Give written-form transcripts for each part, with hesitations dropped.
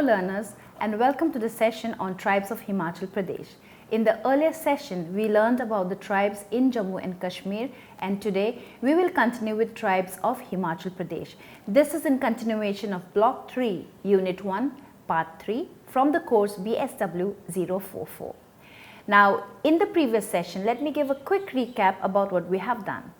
learners, and welcome to the session on tribes of Himachal Pradesh. In the earlier session, we learned about the tribes in Jammu and Kashmir, and today we will continue with tribes of Himachal Pradesh. This is in continuation of Block 3, Unit 1, Part 3 from the course BSW 044. Now, in the previous session, let me give a quick recap about what we have done.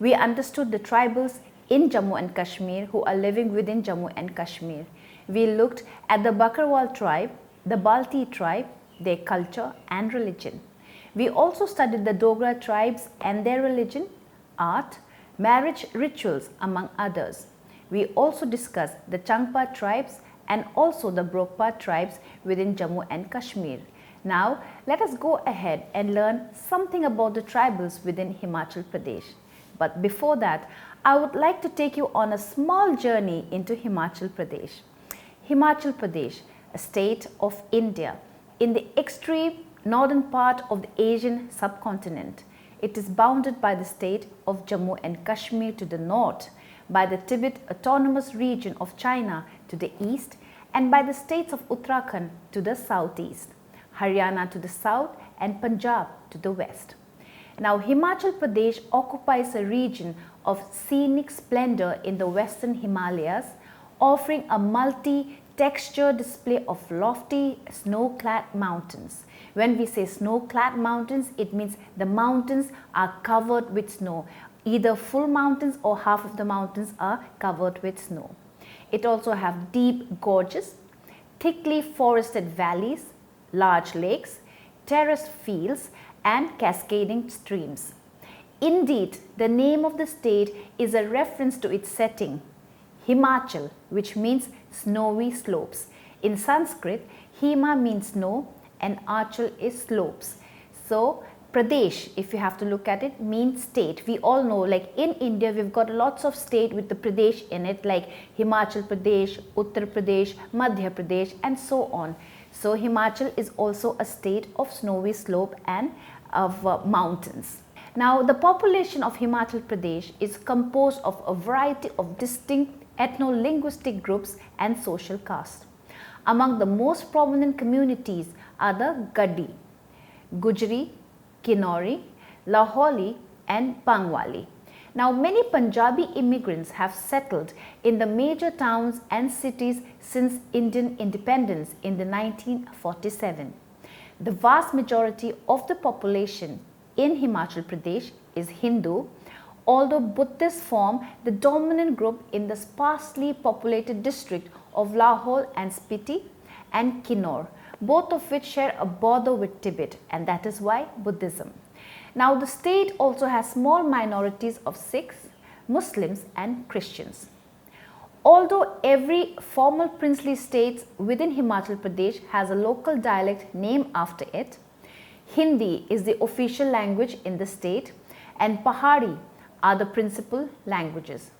We understood the tribals in Jammu and Kashmir who are living within Jammu and Kashmir. We looked at the Bakarwal tribe, the Balti tribe, their culture and religion. We also studied the Dogra tribes and their religion, art, marriage rituals, among others. We also discussed the Changpa tribes and also the Brokpa tribes within Jammu and Kashmir. Now, let us go ahead and learn something about the tribals within Himachal Pradesh. But before that, I would like to take you on a small journey into Himachal Pradesh. Himachal Pradesh, a state of India, in the extreme northern part of the Asian subcontinent. It is bounded by the state of Jammu and Kashmir to the north, by the Tibet Autonomous Region of China to the east, and by the states of Uttarakhand to the southeast, Haryana to the south, and Punjab to the west. Now, Himachal Pradesh occupies a region of scenic splendor in the western Himalayas, offering a multi-texture display of lofty snow-clad mountains. When we say snow-clad mountains, it means the mountains are covered with snow. Either full mountains or half of the mountains are covered with snow. It also has deep gorges, thickly forested valleys, large lakes, terraced fields, and cascading streams. Indeed, the name of the state is a reference to its setting, Himachal, which means snowy slopes. In Sanskrit, Hima means snow and Achal is slopes. So, Pradesh, if you have to look at it, means state. We all know, like in India, we've got lots of state with the Pradesh in it, like Himachal Pradesh, Uttar Pradesh, Madhya Pradesh, and so on. So, Himachal is also a state of snowy slope and of mountains. Now, the population of Himachal Pradesh is composed of a variety of distinct ethno-linguistic groups and social castes. Among the most prominent communities are the GADDI, GUJJAR, KINNAURA, LAHAULE, and Bangwali. Now, many Punjabi immigrants have settled in the major towns and cities since Indian independence in the 1947. The vast majority of the population in Himachal Pradesh is Hindu, although Buddhists form the dominant group in the sparsely populated district of Lahaule and Spiti and Kinnaur, both of which share a border with Tibet, and that is why Buddhism. Now, the state also has small minorities of Sikhs, Muslims, and Christians. Although every formal princely state within Himachal Pradesh has a local dialect named after it, Hindi is the official language in the state, and Pahari are the principal languages.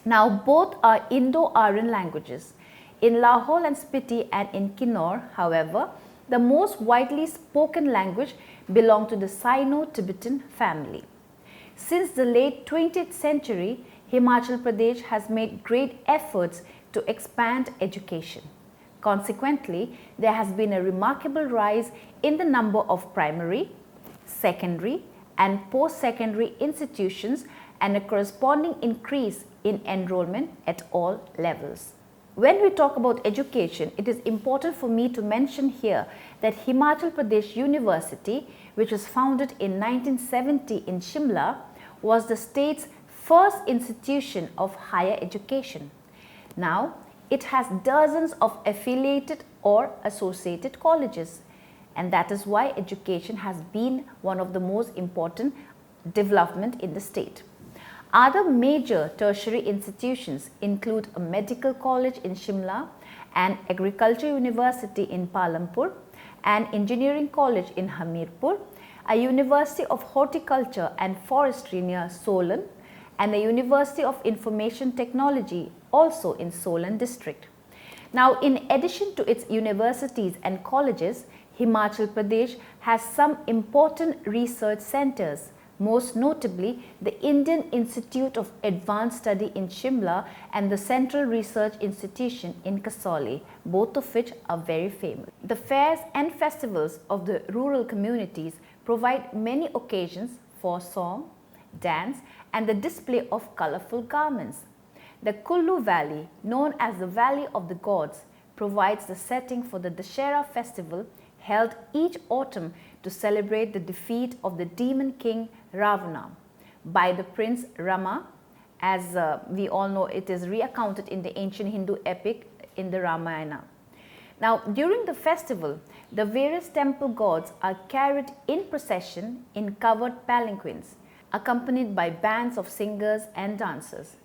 Now, both are Indo-Aryan languages. In Lahaule and Spiti and in Kinnaur, however, the most widely spoken language belongs to the Sino-Tibetan family. Since the late 20th century, Himachal Pradesh has made great efforts to expand education. Consequently, there has been a remarkable rise in the number of primary, secondary, and post-secondary institutions and a corresponding increase in enrollment at all levels. When we talk about education, it is important for me to mention here that Himachal Pradesh University, which was founded in 1970 in Shimla, was the state's first institution of higher education. Now, it has dozens of affiliated or associated colleges, and that is why education has been one of the most important development in the state. Other major tertiary institutions include a medical college in Shimla, an agriculture university in Palampur, an engineering college in Hamirpur, a University of Horticulture and Forestry near Solan, and a University of Information Technology also in Solan district. Now, in addition to its universities and colleges, Himachal Pradesh has some important research centers, most notably the Indian Institute of Advanced Study in Shimla and the Central Research Institution in Kasauli, both of which are very famous. The fairs and festivals of the rural communities provide many occasions for song, dance and the display of colorful garments. The Kullu Valley, known as the Valley of the Gods, provides the setting for the Dussehra festival held each autumn to celebrate the defeat of the demon king Ravana by the prince Rama, as we all know it is recounted in the ancient Hindu epic in the Ramayana. Now, during the festival, the various temple gods are carried in procession in covered palanquins, accompanied by bands of singers and dancers.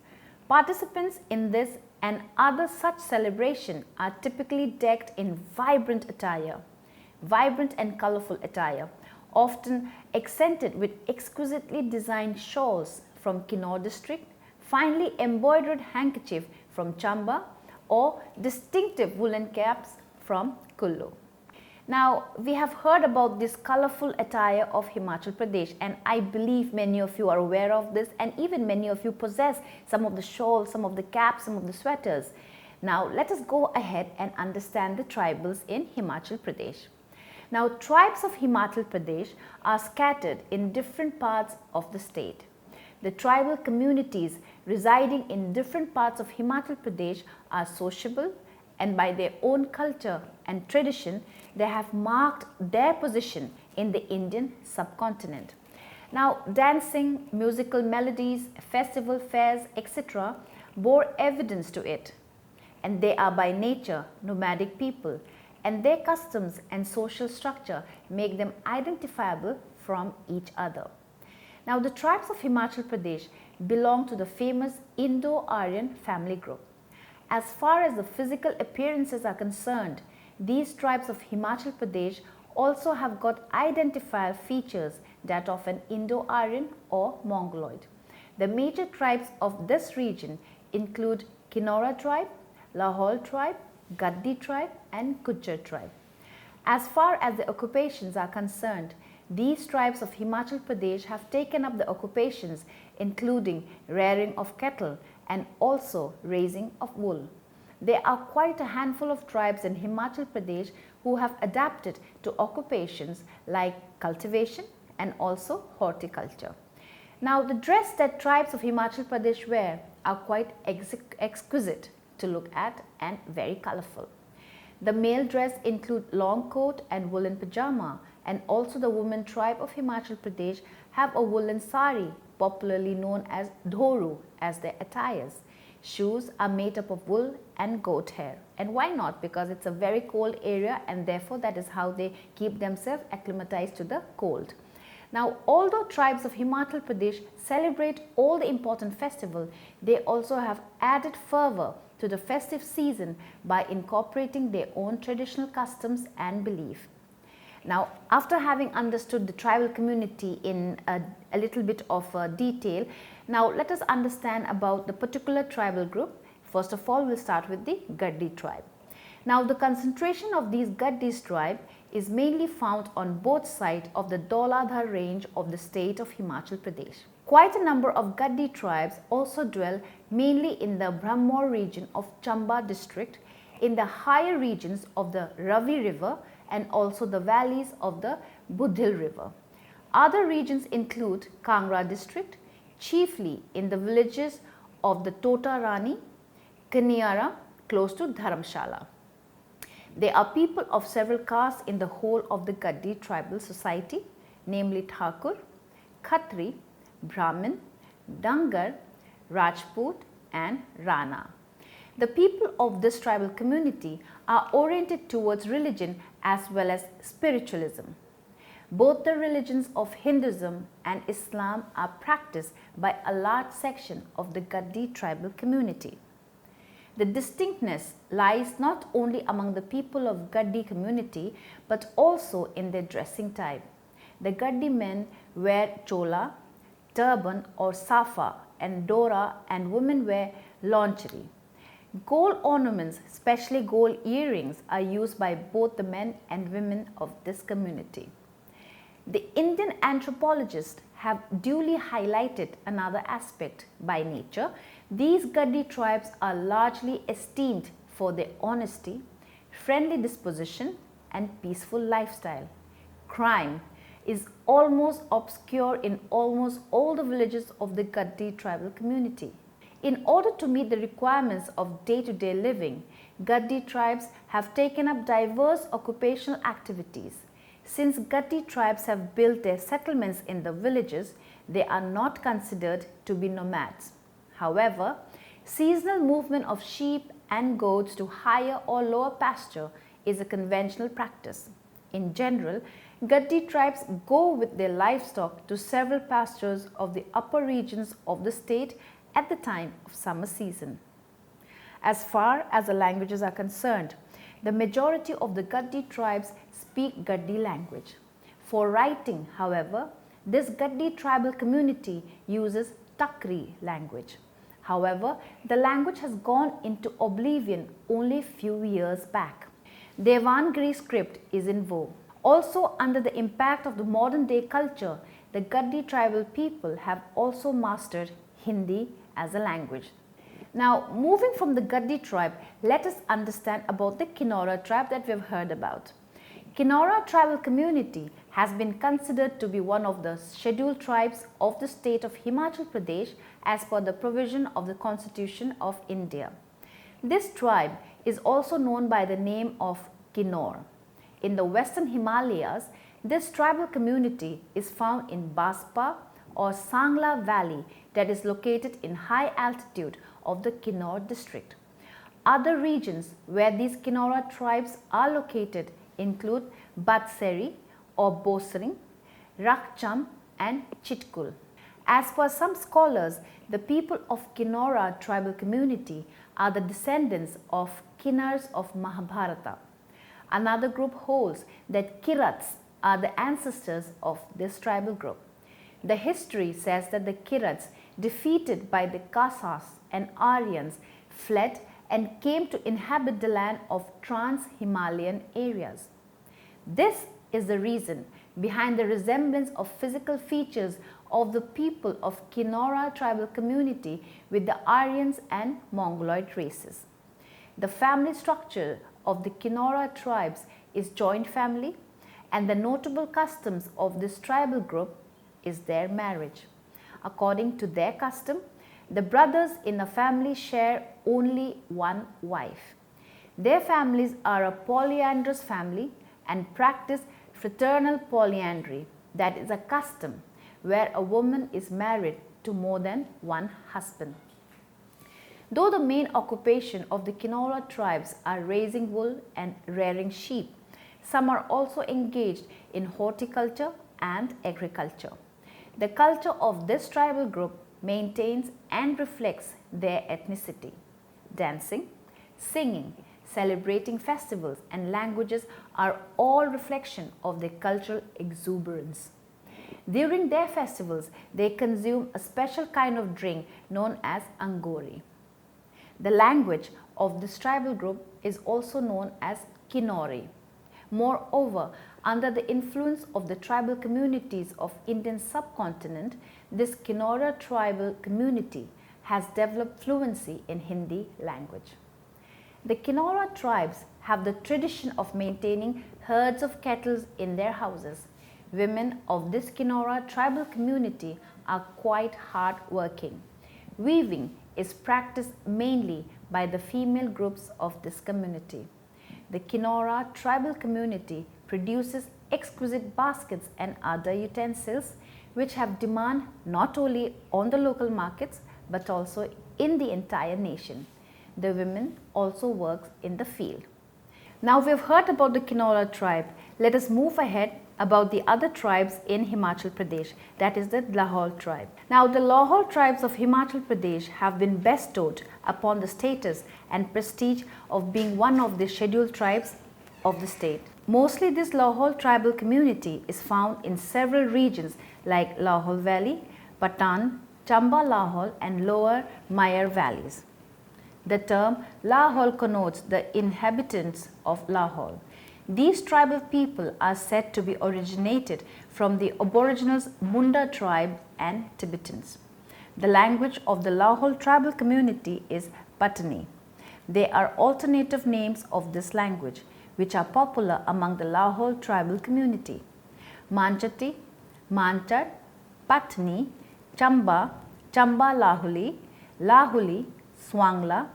Participants in this and other such celebration are typically decked in vibrant and colorful attire, often accented with exquisitely designed shawls from Kinnaur district, finely embroidered handkerchief from Chamba, or distinctive woolen caps from Kullu. Now, we have heard about this colorful attire of Himachal Pradesh, and I believe many of you are aware of this, and even many of you possess some of the shawls, some of the caps, some of the sweaters. Now, let us go ahead and understand the tribals in Himachal Pradesh. Now, tribes of Himachal Pradesh are scattered in different parts of the state. The tribal communities residing in different parts of Himachal Pradesh are sociable, and by their own culture and tradition, they have marked their position in the Indian subcontinent. Now, dancing, musical melodies, festival fairs, etc. bore evidence to it, and they are by nature nomadic people, and their customs and social structure make them identifiable from each other. Now, the tribes of Himachal Pradesh belong to the famous Indo-Aryan family group. As far as the physical appearances are concerned, these tribes of Himachal Pradesh also have got identifier features that of an Indo-Aryan or Mongoloid. The major tribes of this region include KINNAURA tribe, LAHAULE tribe, GADDI tribe and GUJJAR tribe. As far as the occupations are concerned, these tribes of Himachal Pradesh have taken up the occupations including rearing of cattle and also raising of wool. There are quite a handful of tribes in Himachal Pradesh who have adapted to occupations like cultivation and also horticulture. Now, the dress that tribes of Himachal Pradesh wear are quite exquisite to look at and very colorful. The male dress include long coat and woolen pajama, and also the women tribe of Himachal Pradesh have a woolen sari, popularly known as dhoru, as their attires. Shoes are made up of wool and goat hair. And why not? Because it's a very cold area, and therefore that is how they keep themselves acclimatized to the cold. Now, although tribes of Himachal Pradesh celebrate all the important festivals, they also have added fervor to the festive season by incorporating their own traditional customs and belief. Now, after having understood the tribal community in a little bit of detail, now let us understand about the particular tribal group. First of all, we'll start with the GADDI tribe. Now, the concentration of these GADDI's tribe is mainly found on both sides of the Dauladhar range of the state of Himachal Pradesh. Quite a number of GADDI tribes also dwell mainly in the Brahmor region of Chamba district, in the higher regions of the Ravi river and also the valleys of the Budhil river. Other regions include Kangra district, chiefly in the villages of the Tota Rani, Kiniara, close to Dharamshala. There are people of several castes in the whole of the GADDI tribal society, namely Thakur, Khatri, Brahmin, Dangar, Rajput and Rana. The people of this tribal community are oriented towards religion as well as spiritualism. Both the religions of Hinduism and Islam are practiced by a large section of the GADDI tribal community. The distinctness lies not only among the people of GADDI community but also in their dressing type. The GADDI men wear chola, turban or safa and dora, and women wear lingerie. Gold ornaments, especially gold earrings, are used by both the men and women of this community. The Indian anthropologists have duly highlighted another aspect. By nature, these Gaddi tribes are largely esteemed for their honesty, friendly disposition and peaceful lifestyle. Crime is almost obscure in almost all the villages of the Gaddi tribal community. In order to meet the requirements of day-to-day living, Gaddi tribes have taken up diverse occupational activities. Since Gaddi tribes have built their settlements in the villages, they are not considered to be nomads. However, seasonal movement of sheep and goats to higher or lower pasture is a conventional practice. In general, Gaddi tribes go with their livestock to several pastures of the upper regions of the state at the time of summer season. As far as the languages are concerned, the majority of the Gaddi tribes speak Gaddi language. For writing, however, this Gaddi tribal community uses Takri language. However, the language has gone into oblivion only a few years back. Devangiri script is in vogue. Also, under the impact of the modern day culture, the Gaddi tribal people have also mastered Hindi as a language. Now, moving from the Gaddi tribe, let us understand about the KINNAURA tribe that we have heard about. KINNAURA tribal community has been considered to be one of the scheduled tribes of the state of Himachal Pradesh as per the provision of the Constitution of India. This tribe is also known by the name of Kinnaur. In the western Himalayas, this tribal community is found in Baspa or Sangla Valley that is located in high altitude of the Kinnaur district. Other regions where these KINNAURA tribes are located include Batseri or Bosring, Rakcham and Chitkul. As per some scholars, the people of KINNAURA tribal community are the descendants of Kinnars of Mahabharata. Another group holds that Kirats are the ancestors of this tribal group. The history says that the Kirats, defeated by the Kasas and Aryans, fled and came to inhabit the land of trans-Himalayan areas. This is the reason behind the resemblance of physical features of the people of KINNAURA tribal community with the Aryans and Mongoloid races. The family structure of the KINNAURA tribes is joint family, and the notable customs of this tribal group is their marriage. According to their custom, the brothers in a family share only one wife. Their families are a polyandrous family and practice fraternal polyandry, that is a custom where a woman is married to more than one husband. Though the main occupation of the KINNAURA tribes are raising wool and rearing sheep, some are also engaged in horticulture and agriculture. The culture of this tribal group maintains and reflects their ethnicity. Dancing, singing, celebrating festivals and languages are all reflection of their cultural exuberance. During their festivals, they consume a special kind of drink known as angori. The language of this tribal group is also known as Kinnori. Moreover, under the influence of the tribal communities of Indian subcontinent, this KINNAURA tribal community has developed fluency in Hindi language. The KINNAURA tribes have the tradition of maintaining herds of cattle in their houses. Women of this KINNAURA tribal community are quite hard working. Weaving is practiced mainly by the female groups of this community. The KINNAURA tribal community produces exquisite baskets and other utensils which have demand not only on the local markets but also in the entire nation. The women also work in the field. Now we have heard about the KINNAURA tribe. Let us move ahead about the other tribes in Himachal Pradesh, that is the LAHAULE tribe. Now the LAHAULE tribes of Himachal Pradesh have been bestowed upon the status and prestige of being one of the scheduled tribes of the state. Mostly this LAHAULE tribal community is found in several regions like LAHAULE Valley, Patan, Chamba LAHAULE and Lower Mayar valleys. The term LAHAULE connotes the inhabitants of LAHAULE. These tribal people are said to be originated from the Aboriginals Munda tribe and Tibetans. The language of the Lahaule tribal community is Patani. They are alternative names of this language, which are popular among the Lahaule tribal community. Manchati, Manchad, Patni, Chamba, Chamba Lahuli, Lahuli, Swangla,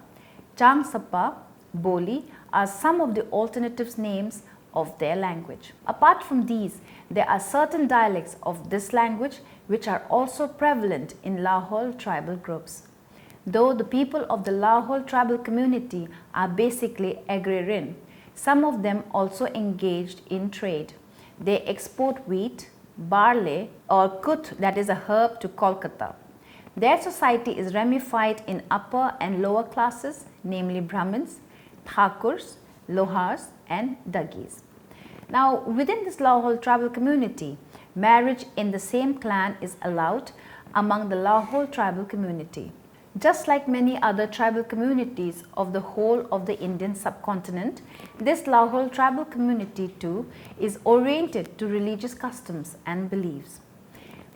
Changsapa, Boli are some of the alternative names of their language. Apart from these, there are certain dialects of this language which are also prevalent in Lahaule tribal groups. Though the people of the Lahaule tribal community are basically agrarian, some of them also engaged in trade. They export wheat, barley or kut, that is a herb, to Kolkata. Their society is ramified in upper and lower classes, namely Brahmins, Thakurs, Lohars and Daggis. Now, within this Lahaule tribal community, marriage in the same clan is allowed among the Lahaule tribal community. Just like many other tribal communities of the whole of the Indian subcontinent, this Lahaule tribal community too is oriented to religious customs and beliefs.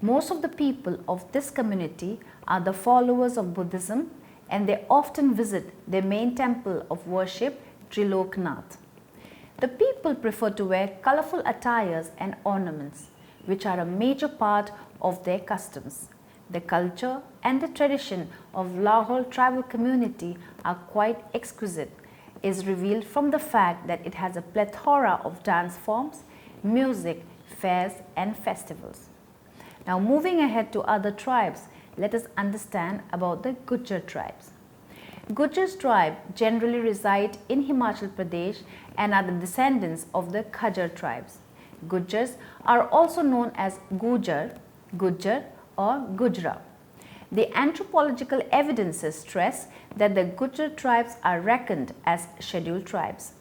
Most of the people of this community are the followers of Buddhism, and they often visit their main temple of worship, Triloknath. The people prefer to wear colorful attires and ornaments, which are a major part of their customs. The culture and the tradition of Lahaule tribal community are quite exquisite, is revealed from the fact that it has a plethora of dance forms, music, fairs and festivals. Now, moving ahead to other tribes, let us understand about the Gujjar tribes. Gujjar tribe generally reside in Himachal Pradesh and are the descendants of the Khadjar tribes. Gujjars are also known as GUJJAR, GUJJAR or Gujra. The anthropological evidences stress that the Gujjar tribes are reckoned as scheduled tribes.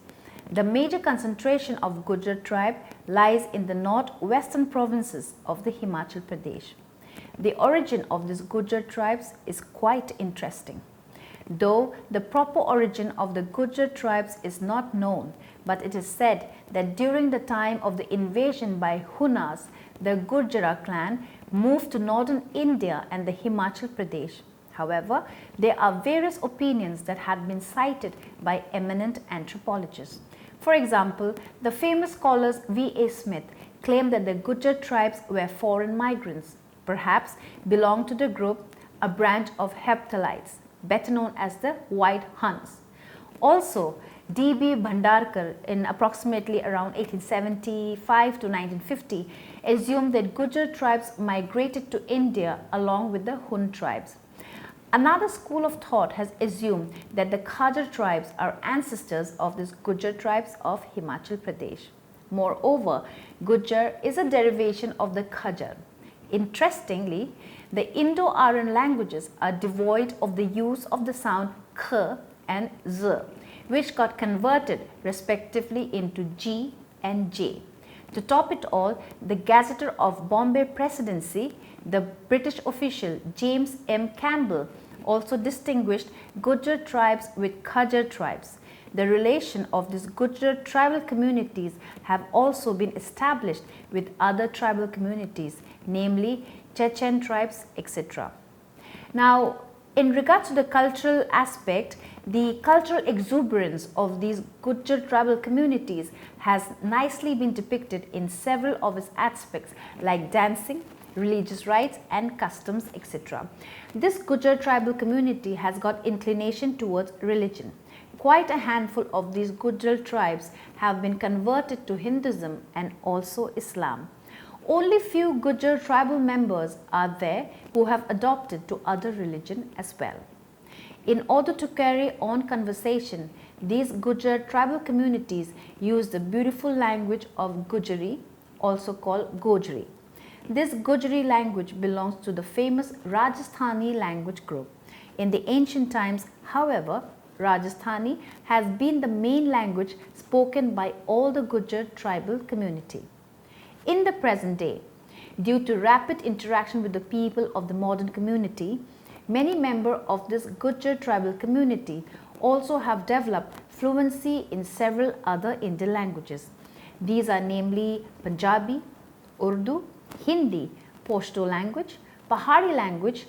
The major concentration of Gujjar tribe lies in the northwestern provinces of the Himachal Pradesh. The origin of these Gujjar tribes is quite interesting. Though the proper origin of the Gujjar tribes is not known, but it is said that during the time of the invasion by Hunas, the Gujjara clan moved to northern India and the Himachal Pradesh. However, there are various opinions that have been cited by eminent anthropologists. For example, the famous scholars V.A. Smith claim that the Gujjar tribes were foreign migrants, perhaps belonged to the group, a branch of Hephthalites, better known as the White Huns. Also, D.B. Bhandarkar in approximately around 1875 to 1950 assumed that Gujjar tribes migrated to India along with the Hun tribes. Another school of thought has assumed that the Khadjar tribes are ancestors of these Gujjar tribes of Himachal Pradesh. Moreover, Gujjar is a derivation of the Khadjar. Interestingly, the Indo-Aryan languages are devoid of the use of the sound K and Z, which got converted respectively into G and J. To top it all, the Gazetteer of Bombay Presidency, the British official James M. Campbell, also distinguished Gujjar tribes with Khadjar tribes. The relation of these Gujjar tribal communities have also been established with other tribal communities, namely Chechen tribes, etc. Now, in regards to the cultural aspect, the cultural exuberance of these Gujjar tribal communities has nicely been depicted in several of its aspects like dancing, religious rites and customs, etc. This Gujjar tribal community has got inclination towards religion. Quite a handful of these Gujjar tribes have been converted to Hinduism and also Islam. Only few Gujjar tribal members are there who have adopted to other religion as well. In order to carry on conversation, these Gujjar tribal communities use the beautiful language of Gujari, also called Gojri. This Gujari language belongs to the famous Rajasthani language group. In the ancient times, however, Rajasthani has been the main language spoken by all the Gujjar tribal community. In the present day, due to rapid interaction with the people of the modern community, many members of this Gujjar tribal community also have developed fluency in several other Indian languages. These are namely Punjabi, Urdu, Hindi, Pashto language, Pahari language,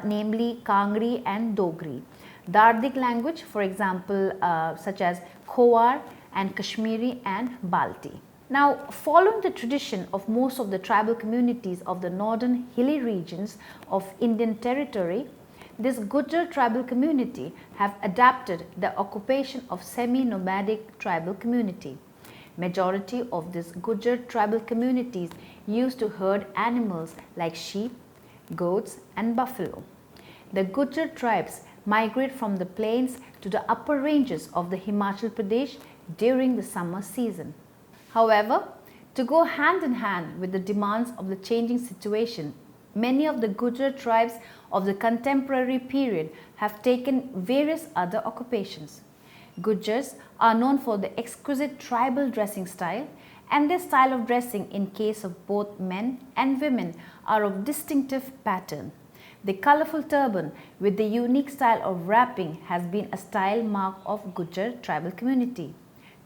namely Kangri and Dogri, Dardik language, for example, such as Khowar and Kashmiri and Balti. Now, following the tradition of most of the tribal communities of the northern hilly regions of Indian territory, this Gujjar tribal community have adapted the occupation of semi-nomadic tribal community. Majority of these Gujjar tribal communities used to herd animals like sheep, goats and buffalo. The Gujjar tribes migrate from the plains to the upper ranges of the Himachal Pradesh during the summer season. However, to go hand in hand with the demands of the changing situation, many of the Gujjar tribes of the contemporary period have taken various other occupations. Gujjars are known for the exquisite tribal dressing style, and their style of dressing in case of both men and women are of distinctive pattern. The colorful turban with the unique style of wrapping has been a style mark of Gujjar tribal community.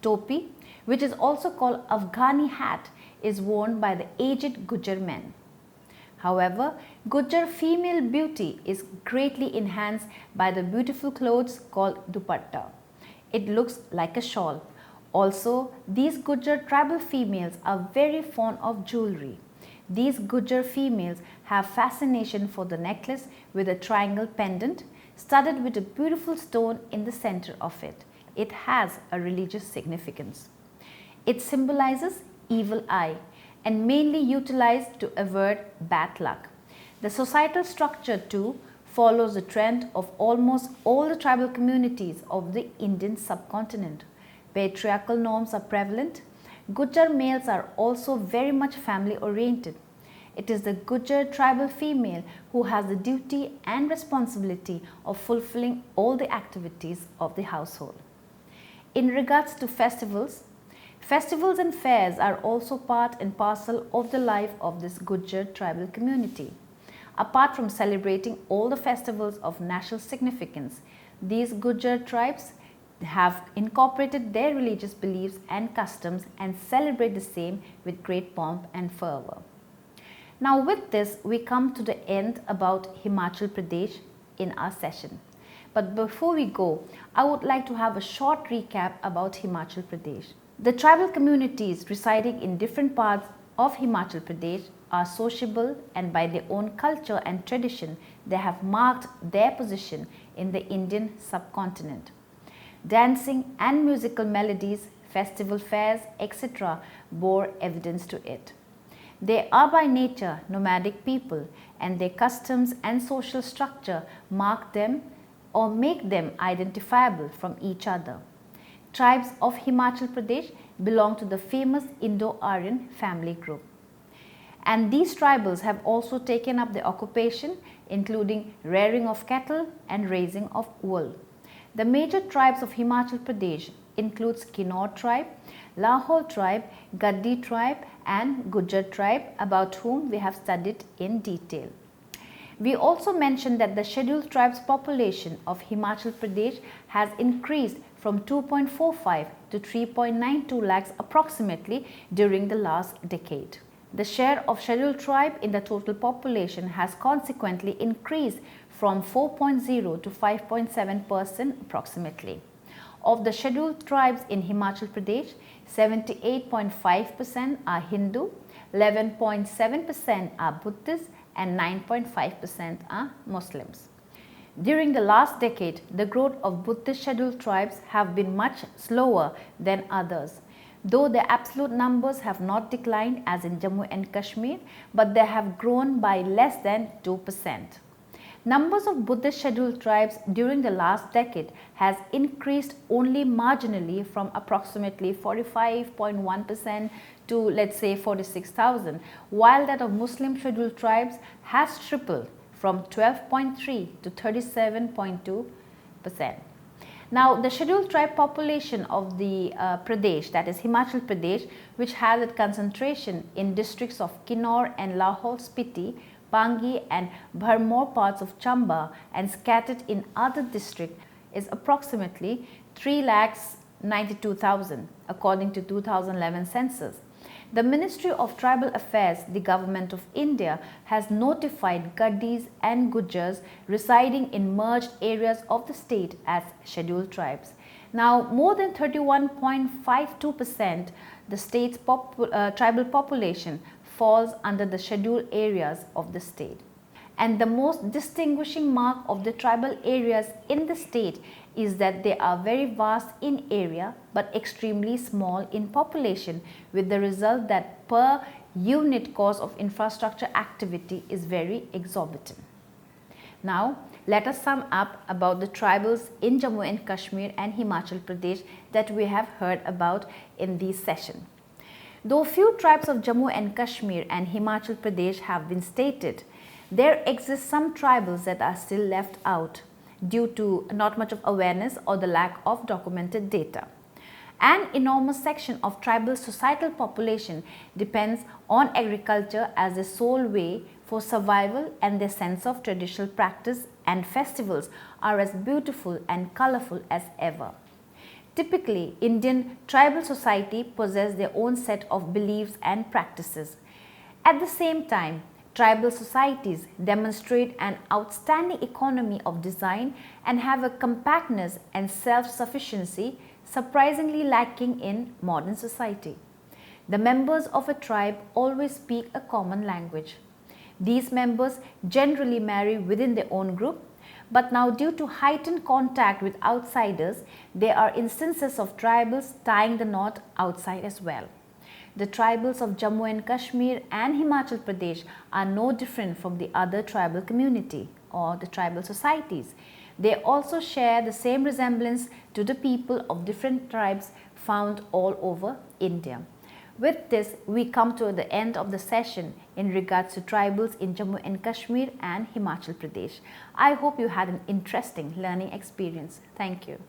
Topi, which is also called Afghani hat, is worn by the aged Gujjar men. However, Gujjar female beauty is greatly enhanced by the beautiful clothes called dupatta. It looks like a shawl. Also, these Gujjar tribal females are very fond of jewelry. These Gujjar females have fascination for the necklace with a triangle pendant studded with a beautiful stone in the center of it. It has a religious significance. It symbolizes evil eye and mainly utilized to avert bad luck. The societal structure too follows the trend of almost all the tribal communities of the Indian subcontinent. Patriarchal norms are prevalent. Gujjar males are also very much family oriented. It is the Gujjar tribal female who has the duty and responsibility of fulfilling all the activities of the household. In regards to festivals, festivals and fairs are also part and parcel of the life of this Gujjar tribal community. Apart from celebrating all the festivals of national significance, these Gujjar tribes have incorporated their religious beliefs and customs and celebrate the same with great pomp and fervor. Now with this, we come to the end about Himachal Pradesh in our session. But before we go, I would like to have a short recap about Himachal Pradesh. The tribal communities residing in different parts of Himachal Pradesh are sociable, and by their own culture and tradition, they have marked their position in the Indian subcontinent. Dancing and musical melodies, festival fairs, etc. bore evidence to it. They are by nature nomadic people, and their customs and social structure mark them or make them identifiable from each other. Tribes of Himachal Pradesh belong to the famous Indo-Aryan family group. And these tribals have also taken up the occupation, including rearing of cattle and raising of wool. The major tribes of Himachal Pradesh includes KINNAURA tribe, LAHAULE tribe, GADDI tribe and GUJJAR tribe, about whom we have studied in detail. We also mentioned that the scheduled tribes population of Himachal Pradesh has increased from 2.45 to 3.92 lakhs approximately during the last decade. The share of scheduled tribe in the total population has consequently increased from 4.0 to 5.7% approximately. Of the scheduled tribes in Himachal Pradesh, 78.5% are Hindu, 11.7% are Buddhist and 9.5% are Muslims. During the last decade, the growth of Buddhist scheduled tribes have been much slower than others, though their absolute numbers have not declined as in Jammu and Kashmir, but they have grown by less than 2%. Numbers of Buddhist scheduled tribes during the last decade has increased only marginally from approximately 45.1% to, let's say, 46,000, while that of Muslim scheduled tribes has tripled from 12.3 to 37.2%. Now, the scheduled tribe population of the Pradesh, that is Himachal Pradesh, which has its concentration in districts of Kinnaur and Lahaul, Spiti, Pangi and Bharmor parts of Chamba and scattered in other districts, is approximately 92,000 according to 2011 census. The Ministry of Tribal Affairs, the Government of India, has notified Gaddis and Gujjars residing in merged areas of the state as scheduled tribes. Now, more than 31.52% the state's tribal population falls under the scheduled areas of the state. And the most distinguishing mark of the tribal areas in the state is that they are very vast in area but extremely small in population, with the result that per unit cost of infrastructure activity is very exorbitant. Now, let us sum up about the tribals in Jammu and Kashmir and Himachal Pradesh that we have heard about in this session. Though few tribes of Jammu and Kashmir and Himachal Pradesh have been stated, there exist some tribals that are still left out due to not much of awareness or the lack of documented data. An enormous section of tribal societal population depends on agriculture as the sole way for survival, and their sense of traditional practice and festivals are as beautiful and colorful as ever. Typically, Indian tribal society possess their own set of beliefs and practices. At the same time, tribal societies demonstrate an outstanding economy of design and have a compactness and self-sufficiency surprisingly lacking in modern society. The members of a tribe always speak a common language. These members generally marry within their own group, but now due to heightened contact with outsiders, there are instances of tribals tying the knot outside as well. The tribals of Jammu and Kashmir and Himachal Pradesh are no different from the other tribal community or the tribal societies. They also share the same resemblance to the people of different tribes found all over India. With this, we come to the end of the session in regards to tribals in Jammu and Kashmir and Himachal Pradesh. I hope you had an interesting learning experience. Thank you.